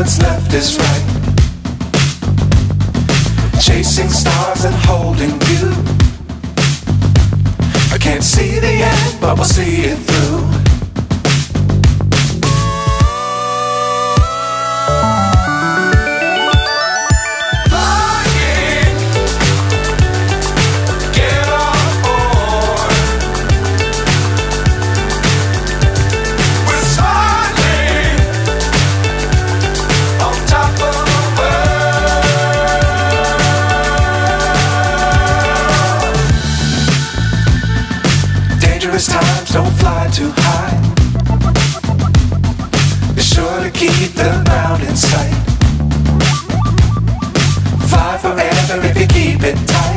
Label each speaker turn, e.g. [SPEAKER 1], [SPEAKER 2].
[SPEAKER 1] what's left is right. Chasing stars and holding you. I can't see the end, but we'll see it through. Dangerous times, don't fly too high. Be sure to keep the ground in sight. Fly forever if you keep it tight.